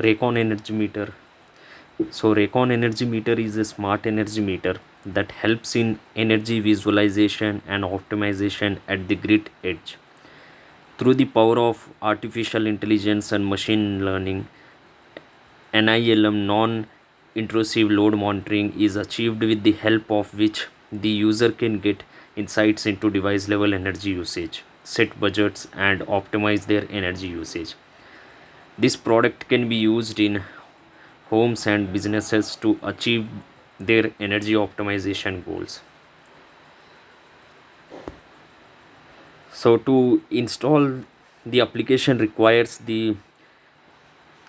Raycon energy meter. So Raycon energy meter is a smart energy meter that helps in energy visualization and optimization at the grid edge. Through the power of artificial intelligence and machine learning, NILM non-intrusive load monitoring is achieved, with the help of which the user can get insights into device level energy usage, set budgets and optimize their energy usage. This product can be used in homes and businesses to achieve their energy optimization goals. So to install the application requires the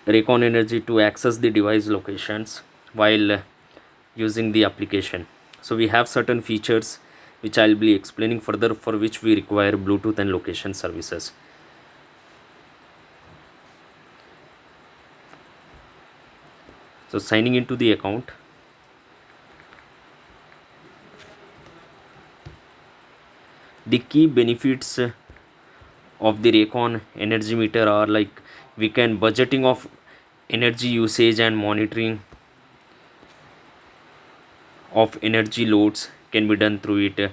Raycon Energy to access the device locations while using the application. So we have certain features which I'll be explaining further, for which we require Bluetooth and location services. So signing into the account. The key benefits of the Raycon energy meter are like we can budgeting of energy usage and monitoring of energy loads can be done through it.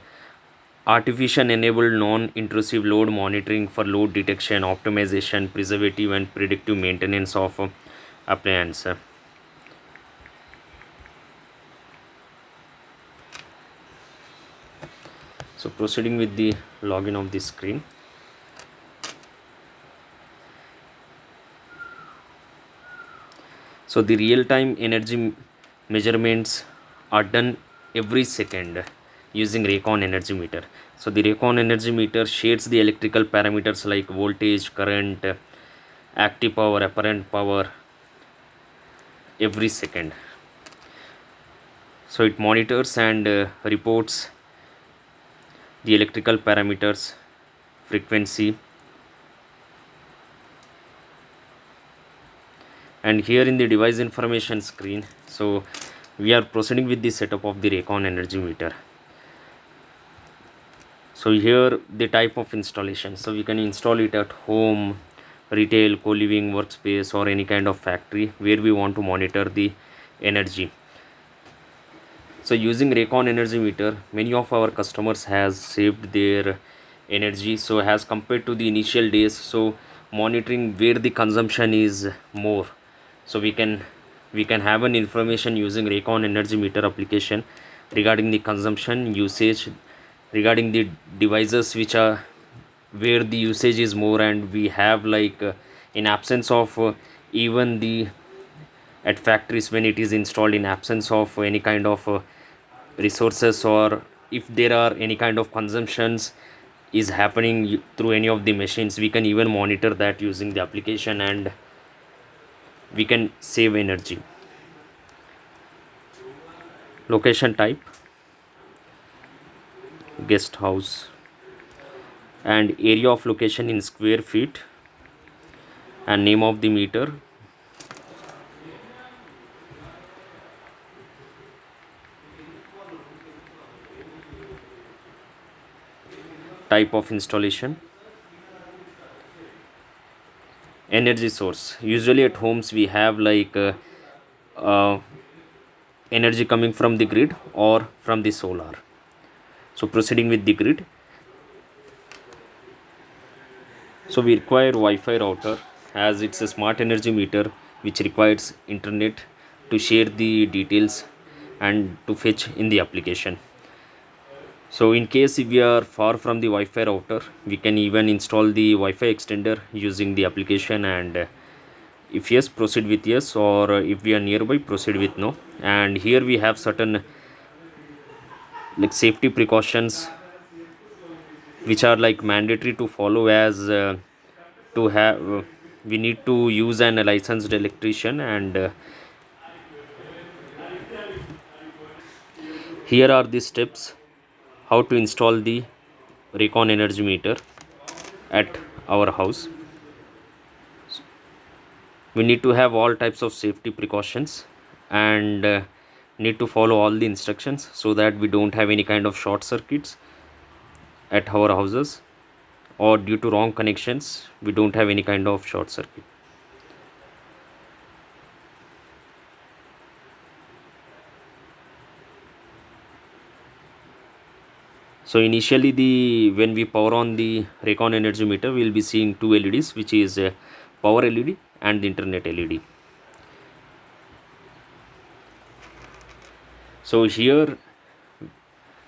Artificial enabled non intrusive load monitoring for load detection, optimization, preservative, and predictive maintenance of appliance. So proceeding with the login of the screen. So the real time energy measurements are done every second using Raycon energy meter. So the Raycon energy meter shares the electrical parameters like voltage, current, active power, apparent power every second. So it monitors and reports the electrical parameters, frequency, and here in the device information screen. So we are proceeding with the setup of the Raycon energy meter. So here the type of installation, so we can install it at home, retail, co-living, workspace, or any kind of factory where we want to monitor the energy. So using Raycon energy meter, many of our customers has saved their energy, so as compared to the initial days. So monitoring where the consumption is more, so we can have an information using Raycon energy meter application regarding the consumption usage, regarding the devices which are where the usage is more, and we have like in absence of even the at factories when it is installed, in absence of any kind of resources, or if there are any kind of consumptions is happening through any of the machines, we can even monitor that using the application, and we can save energy. Location type, guest house, and area of location in square feet, and name of the meter, type of installation, energy source. Usually at homes we have like uh, energy coming from the grid or from the solar. So proceeding with the grid. So we require Wi-Fi router, as it's a smart energy meter which requires internet to share the details and to fetch in the application. So in case if we are far from the Wi-Fi router, we can even install the Wi-Fi extender using the application, and if yes, proceed with yes, or if we are nearby, proceed with no. And here we have certain like safety precautions which are like mandatory to follow, as to have we need to use an licensed electrician, and here are the steps how to install the Raycon energy meter at our house. We need to have all types of safety precautions, and need to follow all the instructions so that we don't have any kind of short circuits at our houses, or due to wrong connections we don't have any kind of short circuit. So initially, the when we power on the Raycon energy meter, we will be seeing two LEDs, which is power LED and the internet LED. So here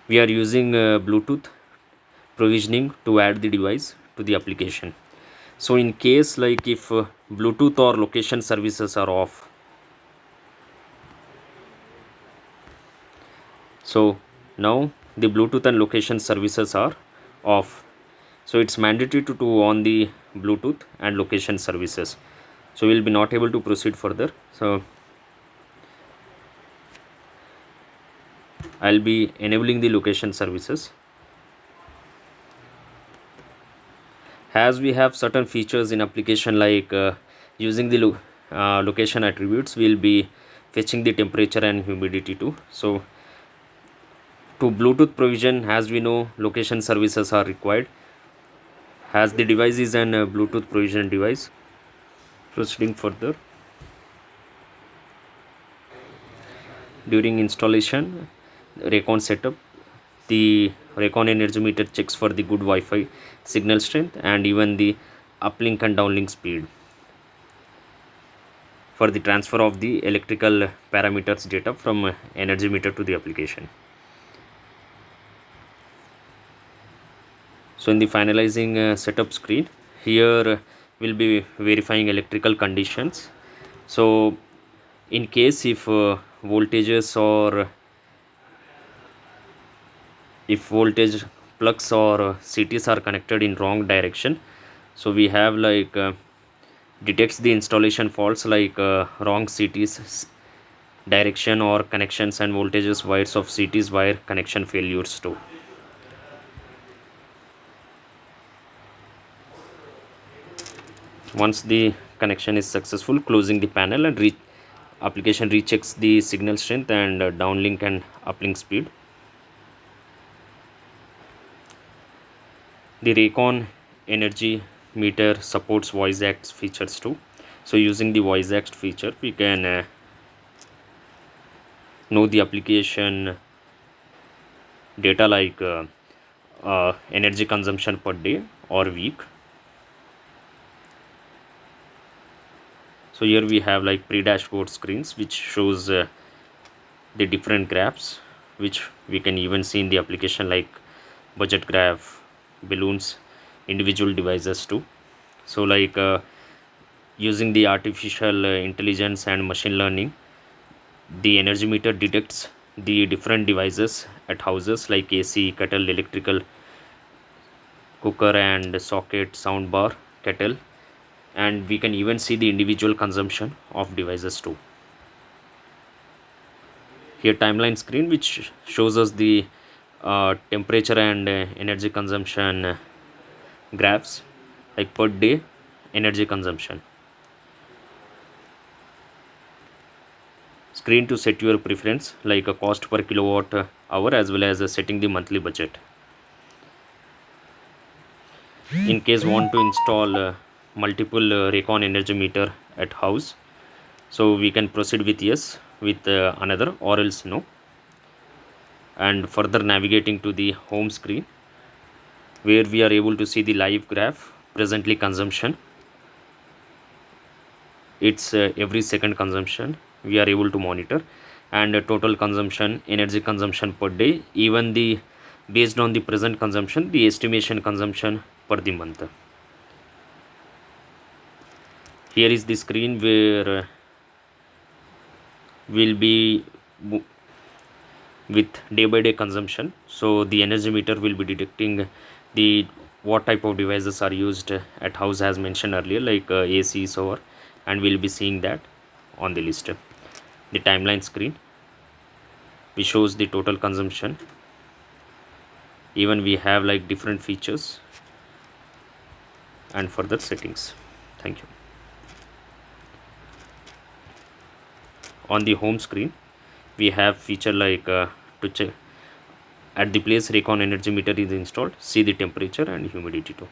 we are using Bluetooth provisioning to add the device to the application. So in case like if Bluetooth or location services are off, so now the Bluetooth and location services are off. So it's mandatory to on the Bluetooth and location services. So we'll be not able to proceed further. So I'll be enabling the location services. As we have certain features in application like using the location attributes, we'll be fetching the temperature and humidity too. So to Bluetooth provision, as we know, location services are required. As the device is an Bluetooth provision device, proceeding further. During installation, Raycon setup, the Raycon energy meter checks for the good Wi-Fi signal strength and even the uplink and downlink speed for the transfer of the electrical parameters data from energy meter to the application. So in the finalizing setup screen, here we'll be verifying electrical conditions. So in case if voltages or if voltage plugs or CTs are connected in wrong direction, so we have like detects the installation faults like wrong CTs direction or connections and voltages wires of CTs wire connection failures too. Once the connection is successful, closing the panel and application rechecks the signal strength and downlink and uplink speed. The Raycon energy meter supports voice act features too. So using the voice act feature, we can know the application data like energy consumption per day or week. So here we have like pre-dashboard screens which shows the different graphs which we can even see in the application like budget graph, balloons, individual devices too. So like using the artificial intelligence and machine learning, the energy meter detects the different devices at houses like AC, kettle, electrical cooker and socket, soundbar, kettle, and we can even see the individual consumption of devices too. Here timeline screen which shows us the temperature and energy consumption graphs like per day energy consumption. Screen to set your preference like a cost per kilowatt hour as well as setting the monthly budget. In case want to install multiple Raycon energy meter at house, so we can proceed with yes with another or else no, and further navigating to the home screen where we are able to see the live graph presently consumption. It's every second consumption we are able to monitor, and total consumption, energy consumption per day, even the based on the present consumption, the estimation consumption per the month. Here is the screen where will be with day by day consumption. So the energy meter will be detecting the what type of devices are used at house as mentioned earlier like AC, solar, and we'll be seeing that on the list. The timeline screen which shows the total consumption. Even we have like different features and further settings. Thank you. On the home screen we have feature like to check at the place Raycon energy meter is installed, see the temperature and humidity too.